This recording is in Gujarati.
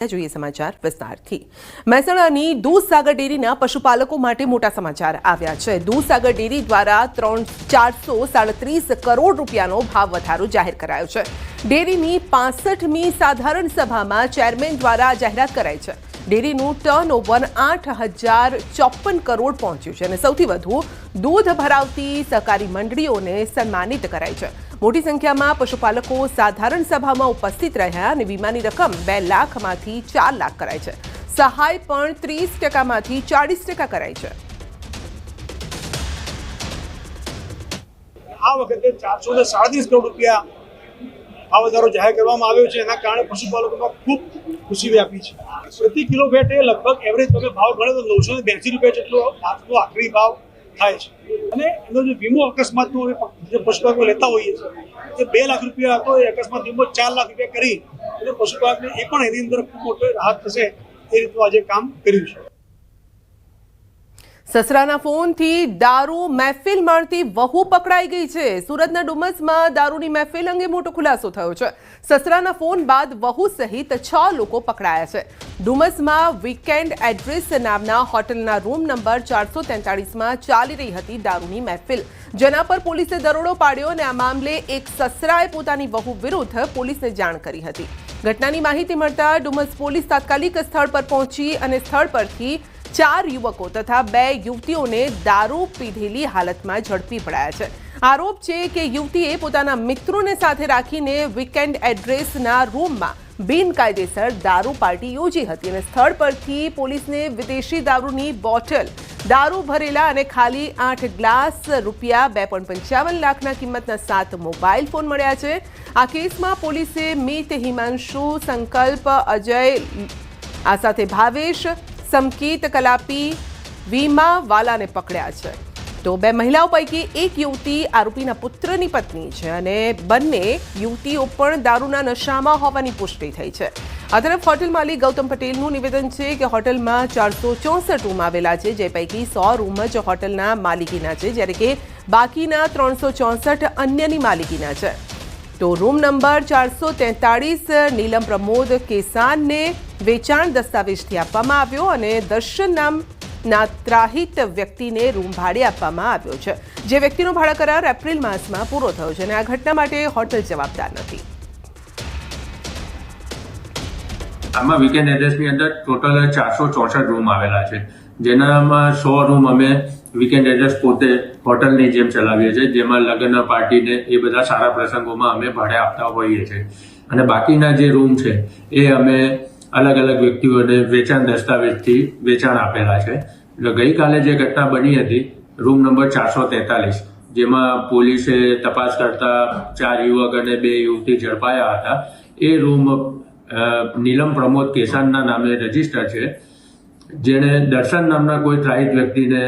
જોઈએ સમાચાર વિસ્તારથી। મહેસાણાની દૂધસાગર ડેરીના પશુપાલકો માટે મોટા સમાચાર આવ્યા છે। દૂધસાગર ડેરી દ્વારા 437 કરોડ રૂપિયાનો ભાવ વધારો જાહેર કરાયો છે। ડેરીની 65મી સાધારણ સભામાં ચેરમેન દ્વારા જાહેરાત કરાઈ છે। ડેરીનું ટર્નઓવર 8,054 કરોડ પહોંચ્યું છે અને સૌથી વધુ દૂધ ભરાવતી સહકારી મંડળીઓને સન્માનિત કરાઈ છે। મોટી સંખ્યામાં પશુપાલકો સાધારણ સભામાં ઉપસ્થિત રહ્યા અને વીમાની રકમ 2 લાખમાંથી 4 લાખ કરાઈ છે। સહાય પણ 30%માંથી 40% કરાઈ છે। આ વખતે 437 કરોડ રૂપિયા આ વધારો જાહેર કરવામાં આવ્યો છે। એના કારણે પશુપાલકોમાં ખૂબ ખુશી વ્યાપી છે। પ્રતિ કિલો ફેટે લગભગ એવરેજ તમે ભાવ ગણો તો 982 રૂપિયા જેટલો આજનો આખરી ભાવ થાય છે અને એનો જે વીમો અકસ્માતનો જે પશુપાલકો લેતા હોઈએ છીએ જે 2 લાખ રૂપિયા હતો એ અકસ્માત વીમો 4 લાખ રૂપિયા કરી અને પશુપાલકને એ પણ એની અંદર ખૂબ મોટો રાહત થશે એ રીતનું આજે કામ કર્યું છે। સસરાના ફોનથી દારૂ મહેફિલ માણતી વહુ પકડાઈ ગઈ છે। સુરતના ડુમસમાં દારૂની મહેફિલ અંગે મોટો ખુલાસો થયો છે। સસરાના ફોન બાદ વહુ સહિત 6 લોકો પકડાયા છે। ડુમસમાં વીકેન્ડ એડ્રેસ નામના હોટલના રૂમ નંબર 443માં ચાલી રહી હતી દારૂની મહેફિલ, જેના પર પોલીસે દરોડો પાડ્યો અને આ મામલે એક સસરાએ પોતાની વહુ વિરુદ્ધ પોલીસને જાણ કરી હતી। ઘટનાની માહિતી મળતા ડુમસ પોલીસ તાત્કાલિક સ્થળ પર પહોંચી અને સ્થળ પરથી 4 યુવકો તથા 2 યુવતીઓને દારૂ પીધેલી હાલતમાં ઝડપી પડાયા છે। આરોપ છે કે યુવતીએ પોતાના મિત્રોને સાથે રાખીને વીકેન્ડ એડ્રેસના રૂમમાં બિનકાયદેસર દારૂ પાર્ટી યોજી હતી અને સ્થળ પરથી પોલીસને વિદેશી દારૂની બોટલ, દારૂ ભરેલા અને ખાલી 8 ગ્લાસ, રૂપિયા 2.55 લાખના કિંમતના 7 મોબાઈલ ફોન મળ્યા છે। આ કેસમાં પોલીસે મિત, હિમાંશુ, સંકલ્પ, અજય, આ સાથે ભાવેશ, સમકીત, કલાપી, વીમા વાલાને પકડ્યા છે। તો 2 મહિલાઓ પૈકી એક યુવતી આરોપીના પુત્રની પત્ની છે અને બંને યુવતીઓ પણ દારૂના નશામાં હોવાની પુષ્ટિ થઈ છે। આ તરફ હોટેલ માલિક ગૌતમ પટેલનું નિવેદન છે કે હોટલમાં 464 રૂમ આવેલા છે, જે પૈકી 100 રૂમ જ હોટલના માલિકીના છે, જ્યારે કે બાકીના 364 અન્યની માલિકીના છે। તો રૂમ નંબર 443 નીલમ પ્રમોદ કેસાનને વેચાણ દસ્તાવેજથી આપવામાં આવ્યો અને દર્શન નામના ત્રાહિત વ્યક્તિને રૂમ ભાડે આપવામાં આવ્યો છે, જે વ્યક્તિનો ભાડા કરાર એપ્રિલ માસમાં પૂરો થયો છે અને આ ઘટના માટે હોટલ જવાબદાર નથી। આમાં વીકેન્ડ એડ્રેસની અંદર ટોટલ 464 રૂમ આવેલા છે, જેનામાં 100 રૂમ અમે વીકેન્ડ એડ્રેસ પોતે હોટલની જેમ ચલાવીએ છીએ, જેમાં લગ્ન, પાર્ટીને એ બધા સારા પ્રસંગોમાં અમે ભાડે આપતા હોઈએ છીએ અને બાકીના જે રૂમ છે એ અમે અલગ અલગ વ્યક્તિઓને વેચાણ દસ્તાવેજથી વેચાણ આપેલા છે। એટલે ગઈકાલે જે ઘટના બની હતી રૂમ નંબર 443, જેમાં પોલીસે તપાસ કરતા 4 યુવક અને 2 યુવતી ઝડપાયા હતા। એ રૂમ નીલમ પ્રમોદ કેસાનના નામે રજીસ્ટર છે, જેણે દર્શન નામના કોઈ ત્રાહિત વ્યક્તિને